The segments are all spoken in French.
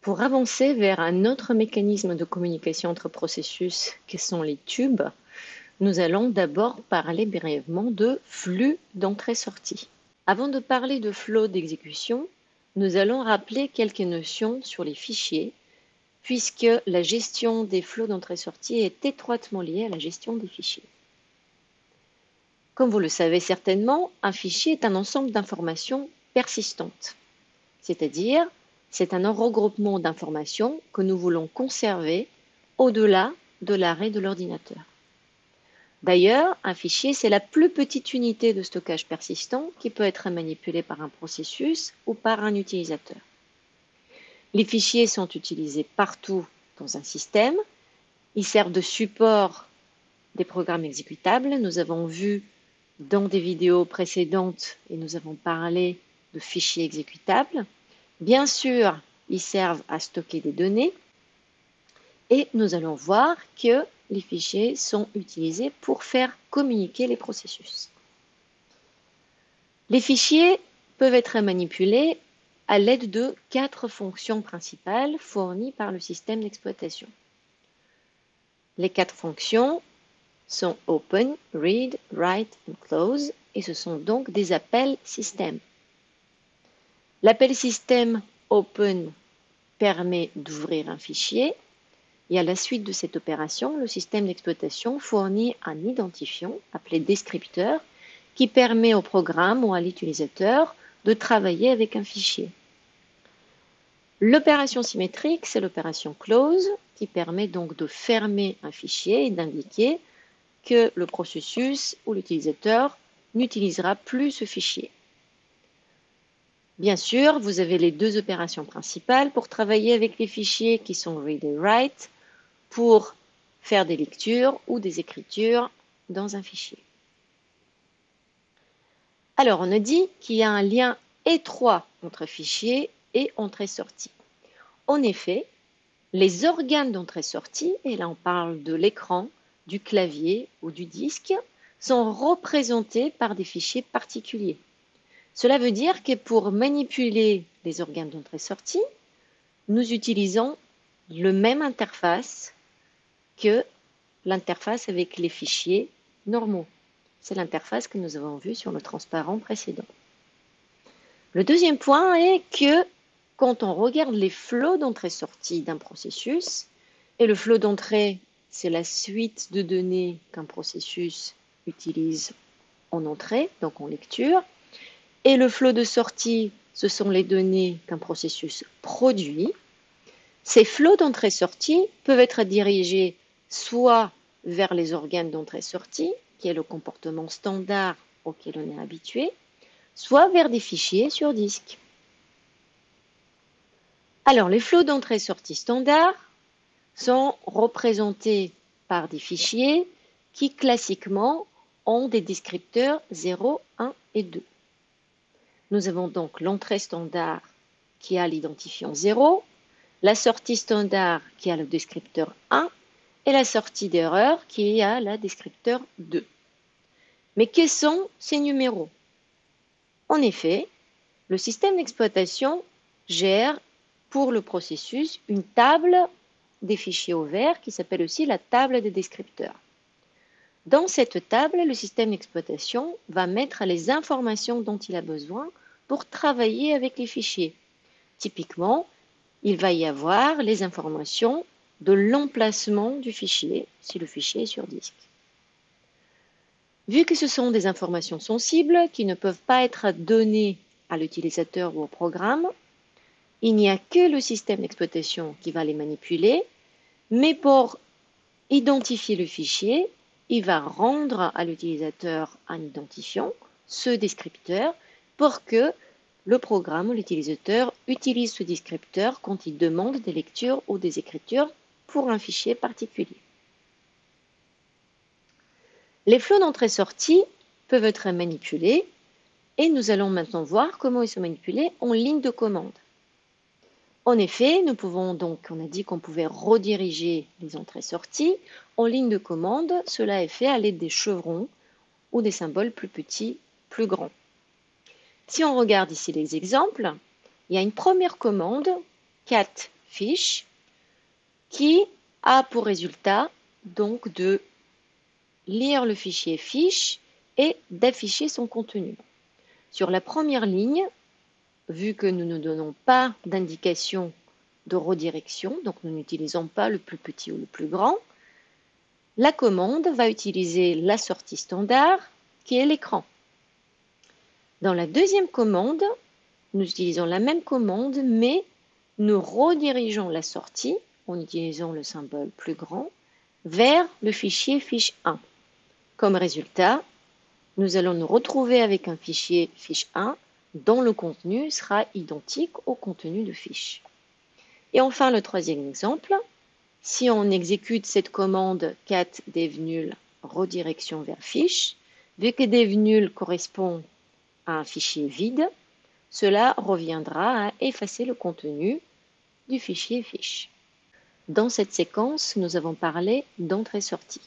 Pour avancer vers un autre mécanisme de communication entre processus que sont les tubes, nous allons d'abord parler brièvement de flux d'entrée-sortie. Avant de parler de flow d'exécution, nous allons rappeler quelques notions sur les fichiers, puisque la gestion des flots d'entrée-sortie est étroitement liée à la gestion des fichiers. Comme vous le savez certainement, un fichier est un ensemble d'informations persistantes, c'est-à-dire c'est un regroupement d'informations que nous voulons conserver au-delà de l'arrêt de l'ordinateur. D'ailleurs, un fichier, c'est la plus petite unité de stockage persistant qui peut être manipulée par un processus ou par un utilisateur. Les fichiers sont utilisés partout dans un système. Ils servent de support des programmes exécutables. Nous avons vu dans des vidéos précédentes et nous avons parlé de fichiers exécutables. Bien sûr, ils servent à stocker des données et nous allons voir que les fichiers sont utilisés pour faire communiquer les processus. Les fichiers peuvent être manipulés à l'aide de 4 fonctions principales fournies par le système d'exploitation. Les 4 fonctions sont Open, Read, Write et Close et ce sont donc des appels système. L'appel système Open permet d'ouvrir un fichier et à la suite de cette opération, le système d'exploitation fournit un identifiant appelé descripteur qui permet au programme ou à l'utilisateur de travailler avec un fichier. L'opération symétrique, c'est l'opération close qui permet donc de fermer un fichier et d'indiquer que le processus ou l'utilisateur n'utilisera plus ce fichier. Bien sûr, vous avez les deux opérations principales pour travailler avec les fichiers qui sont read et write pour faire des lectures ou des écritures dans un fichier. Alors, on a dit qu'il y a un lien étroit entre fichier et entrée-sortie. En effet, les organes d'entrée-sortie, et là on parle de l'écran, du clavier ou du disque, sont représentés par des fichiers particuliers. Cela veut dire que pour manipuler les organes d'entrée-sortie, nous utilisons le même interface que l'interface avec les fichiers normaux. C'est l'interface que nous avons vue sur le transparent précédent. Le deuxième point est que quand on regarde les flots d'entrée-sortie d'un processus, et le flot d'entrée, c'est la suite de données qu'un processus utilise en entrée, donc en lecture, et le flot de sortie, ce sont les données qu'un processus produit. Ces flots d'entrée-sortie peuvent être dirigés soit vers les organes d'entrée-sortie, qui est le comportement standard auquel on est habitué, soit vers des fichiers sur disque. Alors, les flots d'entrée-sortie standards sont représentés par des fichiers qui, classiquement, ont des descripteurs 0, 1 et 2. Nous avons donc l'entrée standard qui a l'identifiant 0, la sortie standard qui a le descripteur 1 et la sortie d'erreur qui a le descripteur 2. Mais quels sont ces numéros? En effet, le système d'exploitation gère pour le processus une table des fichiers ouverts qui s'appelle aussi la table des descripteurs. Dans cette table, le système d'exploitation va mettre les informations dont il a besoin pour travailler avec les fichiers. Typiquement, il va y avoir les informations de l'emplacement du fichier, si le fichier est sur disque. Vu que ce sont des informations sensibles qui ne peuvent pas être données à l'utilisateur ou au programme, il n'y a que le système d'exploitation qui va les manipuler, mais pour identifier le fichier, il va rendre à l'utilisateur un identifiant, ce descripteur, pour que le programme ou l'utilisateur utilise ce descripteur quand il demande des lectures ou des écritures pour un fichier particulier. Les flots d'entrée-sortie peuvent être manipulés et nous allons maintenant voir comment ils sont manipulés en ligne de commande. En effet, nous pouvons donc, on a dit qu'on pouvait rediriger les entrées-sorties. En ligne de commande, cela est fait à l'aide des chevrons ou des symboles plus petits, plus grands. Si on regarde ici les exemples, il y a une première commande, cat fiche qui a pour résultat donc de lire le fichier fiche et d'afficher son contenu. Sur la première ligne, vu que nous ne donnons pas d'indication de redirection, donc nous n'utilisons pas le plus petit ou le plus grand, la commande va utiliser la sortie standard qui est l'écran. Dans la deuxième commande, nous utilisons la même commande, mais nous redirigeons la sortie en utilisant le symbole plus grand vers le fichier fiche 1. Comme résultat, nous allons nous retrouver avec un fichier fiche 1 dont le contenu sera identique au contenu de fiche. Et enfin, le troisième exemple, si on exécute cette commande cat dev nul redirection vers fiche, vu que dev nul correspond à un fichier vide, cela reviendra à effacer le contenu du fichier fiche. Dans cette séquence, nous avons parlé d'entrée-sortie.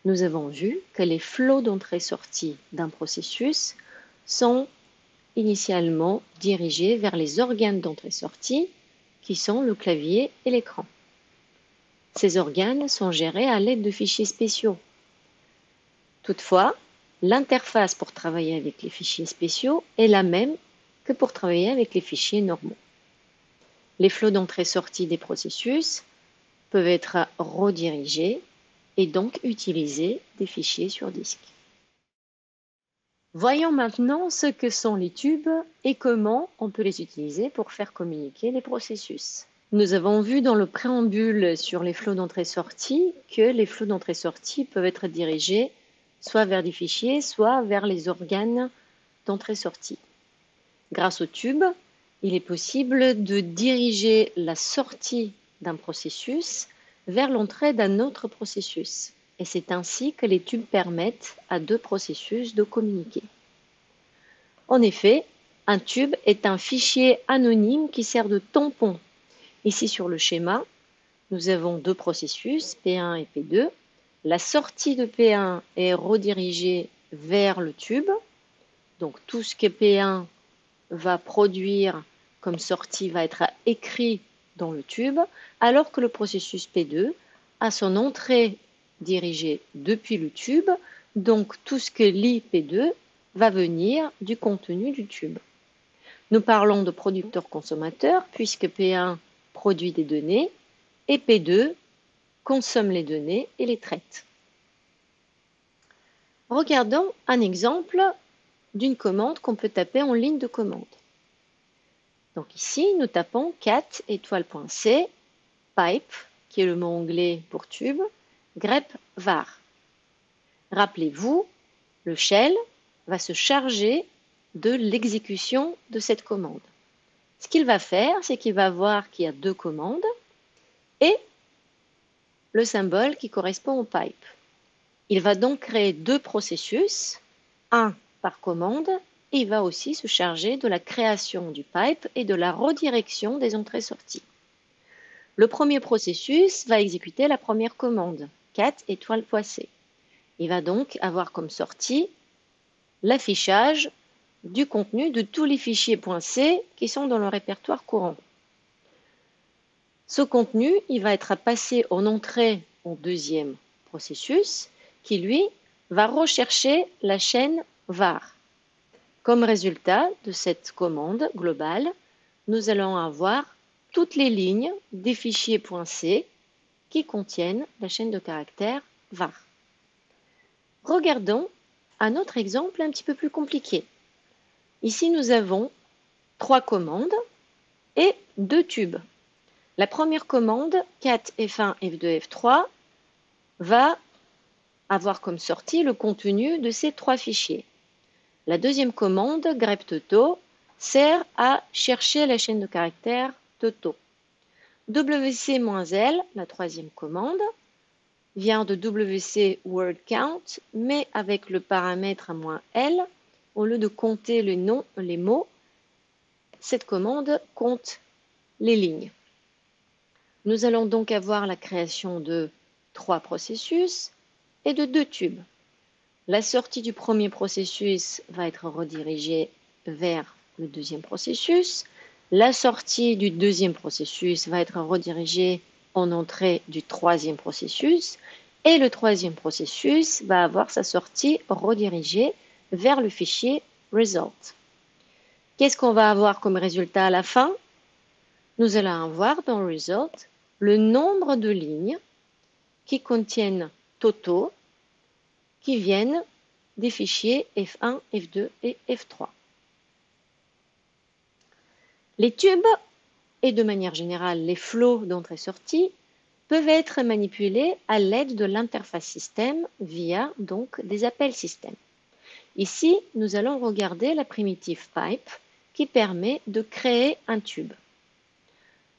Nous avons vu que les flots d'entrée-sortie d'un processus sont initialement dirigés vers les organes d'entrée-sortie qui sont le clavier et l'écran. Ces organes sont gérés à l'aide de fichiers spéciaux. Toutefois, l'interface pour travailler avec les fichiers spéciaux est la même que pour travailler avec les fichiers normaux. Les flots d'entrée-sortie des processus peuvent être redirigés et donc utiliser des fichiers sur disque. Voyons maintenant ce que sont les tubes et comment on peut les utiliser pour faire communiquer les processus. Nous avons vu dans le préambule sur les flots d'entrée-sortie que les flots d'entrée-sortie peuvent être dirigés soit vers des fichiers, soit vers les organes d'entrée-sortie. Grâce au tube, il est possible de diriger la sortie d'un processus vers l'entrée d'un autre processus. Et c'est ainsi que les tubes permettent à deux processus de communiquer. En effet, un tube est un fichier anonyme qui sert de tampon. Ici sur le schéma, nous avons deux processus, P1 et P2. La sortie de P1 est redirigée vers le tube. Donc tout ce que P1 va produire comme sortie va être écrit dans le tube, alors que le processus P2 a son entrée dirigée depuis le tube, donc tout ce que lit P2 va venir du contenu du tube. Nous parlons de producteur-consommateur puisque P1 produit des données et P2 consomme les données et les traite. Regardons un exemple d'une commande qu'on peut taper en ligne de commande. Donc ici, nous tapons cat étoile.c pipe, qui est le mot anglais pour tube, grep var. Rappelez-vous, le shell va se charger de l'exécution de cette commande. Ce qu'il va faire, c'est qu'il va voir qu'il y a deux commandes et le symbole qui correspond au pipe. Il va donc créer deux processus, un par commande, et il va aussi se charger de la création du pipe et de la redirection des entrées-sorties. Le premier processus va exécuter la première commande, cat étoile.c. Il va donc avoir comme sortie l'affichage du contenu de tous les fichiers .c qui sont dans le répertoire courant. Ce contenu, il va être passé en entrée au deuxième processus qui, lui, va rechercher la chaîne var. Comme résultat de cette commande globale, nous allons avoir toutes les lignes des fichiers .c qui contiennent la chaîne de caractères var. Regardons un autre exemple un petit peu plus compliqué. Ici, nous avons trois commandes et deux tubes. La première commande, cat F1, F2, F3, va avoir comme sortie le contenu de ces trois fichiers. La deuxième commande, grep toto, sert à chercher la chaîne de caractères toto. WC-L, la troisième commande, vient de WC word count, mais avec le paramètre -L, au lieu de compter les mots, cette commande compte les lignes. Nous allons donc avoir la création de trois processus et de deux tubes. La sortie du premier processus va être redirigée vers le deuxième processus. La sortie du deuxième processus va être redirigée en entrée du troisième processus et le troisième processus va avoir sa sortie redirigée vers le fichier result. Qu'est-ce qu'on va avoir comme résultat à la fin? Nous allons avoir dans result le nombre de lignes qui contiennent totaux qui viennent des fichiers F1, F2 et F3. Les tubes et de manière générale les flots d'entrée-sortie peuvent être manipulés à l'aide de l'interface système via donc des appels système. Ici, nous allons regarder la primitive pipe qui permet de créer un tube.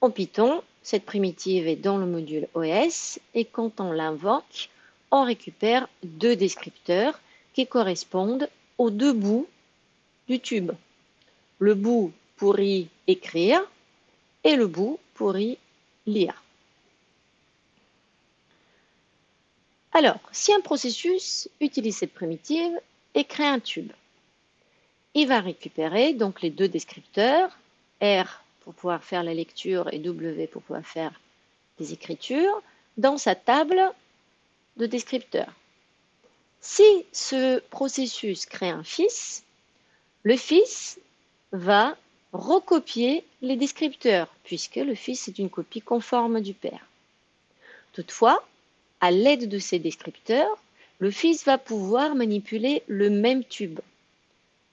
En Python, cette primitive est dans le module OS et quand on l'invoque, on récupère deux descripteurs qui correspondent aux deux bouts du tube. Le bout pour y écrire et le bout pour y lire. Alors, si un processus utilise cette primitive et crée un tube, il va récupérer donc les deux descripteurs, R pour pouvoir faire la lecture et W pour pouvoir faire des écritures, dans sa table de descripteurs. Si ce processus crée un fils, le fils va recopier les descripteurs, puisque le fils est une copie conforme du père. Toutefois, à l'aide de ces descripteurs, le fils va pouvoir manipuler le même tube.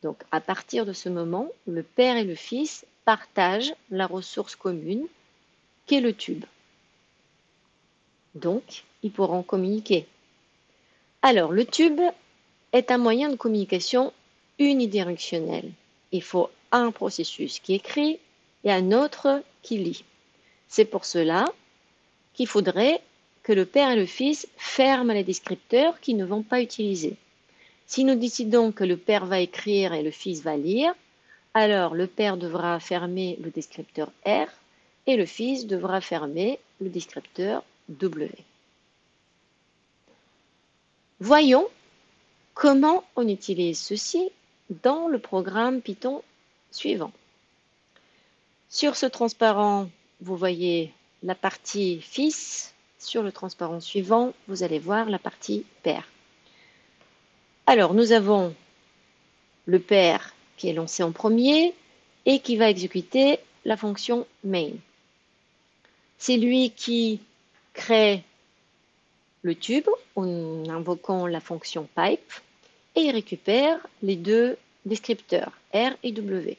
Donc, à partir de ce moment, le père et le fils partagent la ressource commune qu'est le tube. Donc, ils pourront communiquer. Alors, le tube est un moyen de communication unidirectionnel. Il faut un processus qui écrit et un autre qui lit. C'est pour cela qu'il faudrait que le père et le fils ferment les descripteurs qu'ils ne vont pas utiliser. Si nous décidons que le père va écrire et le fils va lire, alors le père devra fermer le descripteur R et le fils devra fermer le descripteur W. Voyons comment on utilise ceci dans le programme Python suivant. Sur ce transparent, vous voyez la partie fils. Sur le transparent suivant, vous allez voir la partie père. Alors, nous avons le père qui est lancé en premier et qui va exécuter la fonction main. C'est lui qui crée le tube en invoquant la fonction pipe et il récupère les deux descripteurs R et W.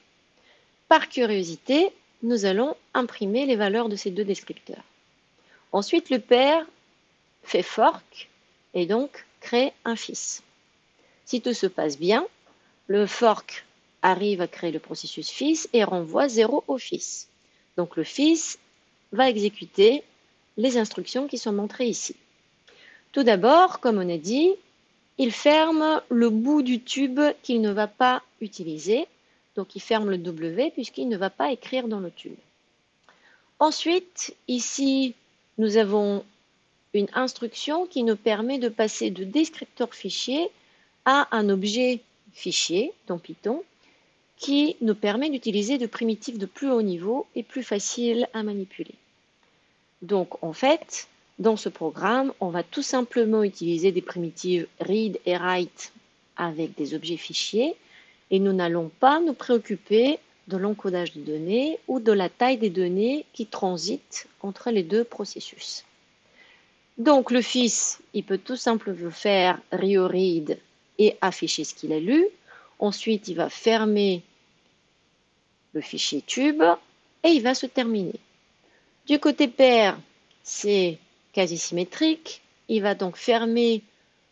Par curiosité, nous allons imprimer les valeurs de ces deux descripteurs. Ensuite, le père fait fork et donc crée un fils. Si tout se passe bien, le fork arrive à créer le processus fils et renvoie 0 au fils. Donc le fils va exécuter les instructions qui sont montrées ici. Tout d'abord, comme on a dit, il ferme le bout du tube qu'il ne va pas utiliser. Donc il ferme le W puisqu'il ne va pas écrire dans le tube. Ensuite, ici, nous avons une instruction qui nous permet de passer de descripteur fichier à un objet fichier dans Python qui nous permet d'utiliser des primitives de plus haut niveau et plus faciles à manipuler. Donc en fait, dans ce programme, on va tout simplement utiliser des primitives read et write avec des objets fichiers et nous n'allons pas nous préoccuper de l'encodage de données ou de la taille des données qui transitent entre les deux processus. Donc le fils, il peut tout simplement faire read et afficher ce qu'il a lu. Ensuite, il va fermer le fichier tube et il va se terminer. Du côté père, c'est quasi symétrique. Il va donc fermer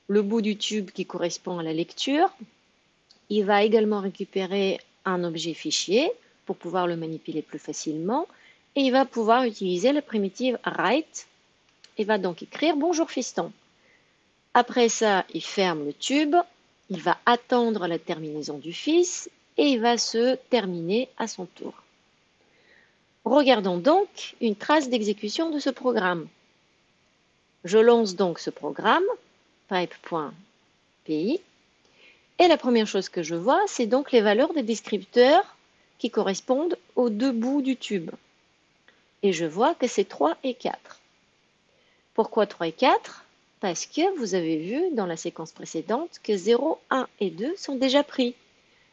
le bout du tube qui correspond à la lecture. Il va également récupérer un objet fichier pour pouvoir le manipuler plus facilement. Et il va pouvoir utiliser la primitive write. Il va donc écrire « Bonjour fiston ». Après ça, il ferme le tube. Il va attendre la terminaison du fils et il va se terminer à son tour. Regardons donc une trace d'exécution de ce programme. Je lance donc ce programme, pipe.py, et la première chose que je vois, c'est donc les valeurs des descripteurs qui correspondent aux deux bouts du tube. Et je vois que c'est 3 et 4. Pourquoi 3 et 4? Parce que vous avez vu dans la séquence précédente que 0, 1 et 2 sont déjà pris.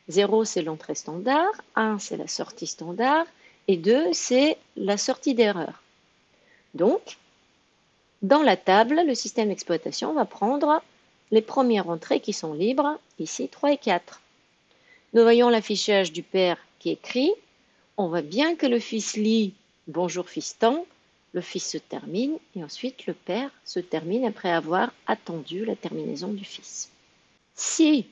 0, c'est l'entrée standard, 1, c'est la sortie standard, et 2, c'est la sortie d'erreur. Donc, dans la table, le système d'exploitation va prendre les premières entrées qui sont libres, ici 3 et 4. Nous voyons l'affichage du père qui écrit. On voit bien que le fils lit « Bonjour fiston », le fils se termine et ensuite le père se termine après avoir attendu la terminaison du fils. Si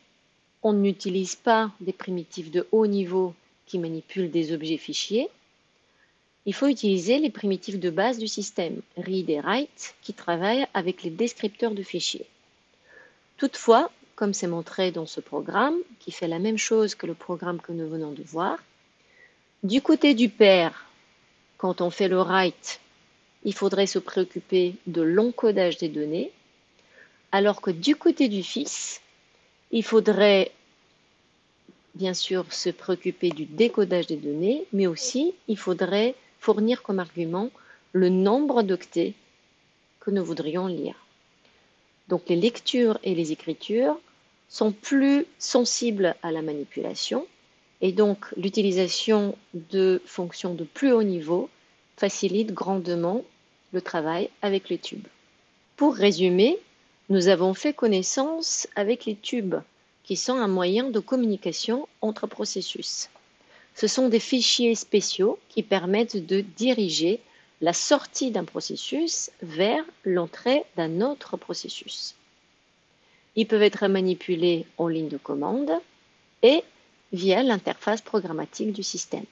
on n'utilise pas des primitifs de haut niveau qui manipulent des objets fichiers, il faut utiliser les primitifs de base du système, read et write, qui travaillent avec les descripteurs de fichiers. Toutefois, comme c'est montré dans ce programme, qui fait la même chose que le programme que nous venons de voir, du côté du père, quand on fait le write, il faudrait se préoccuper de l'encodage des données, alors que du côté du fils, il faudrait bien sûr se préoccuper du décodage des données, mais aussi il faudrait fournir comme argument le nombre d'octets que nous voudrions lire. Donc les lectures et les écritures sont plus sensibles à la manipulation et donc l'utilisation de fonctions de plus haut niveau facilite grandement le travail avec les tubes. Pour résumer, nous avons fait connaissance avec les tubes, qui sont un moyen de communication entre processus. Ce sont des fichiers spéciaux qui permettent de diriger la sortie d'un processus vers l'entrée d'un autre processus. Ils peuvent être manipulés en ligne de commande et via l'interface programmatique du système.